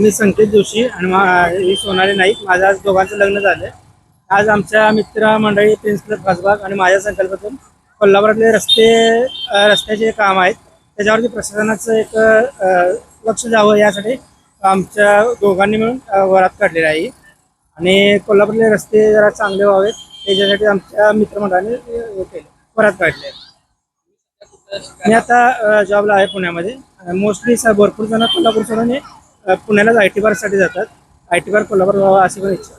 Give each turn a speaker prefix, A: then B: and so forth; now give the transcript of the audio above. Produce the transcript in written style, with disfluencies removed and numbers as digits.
A: मी संकेत जोशी आणि ही सोनाली नाईक. माझं आज दोघांचं लग्न झालं. आज आमच्या मित्रमंडळी प्रिन्स क्लब खासबाग आणि माझ्या संकल्पातून कोल्हापुरातले रस्त्याचे काम आहेत, त्याच्यावरती प्रशासनाचं एक लक्ष द्यावं यासाठी आमच्या दोघांनी मिळून वरात काढलेली आहे. आणि कोल्हापूरले रस्ते जरा चांगले व्हावेत त्याच्यासाठी आमच्या मित्रमंडळाने हे केलं, वरात काढले. मी आता जॉबला आहे पुण्यामध्ये. मोस्टली भरपूर जण कोल्हापूर सोडून पुण्यालाच IT पार्कसाठी जातात. IT पार्क कोल्हापूर व्हावा अशी पण इच्छा.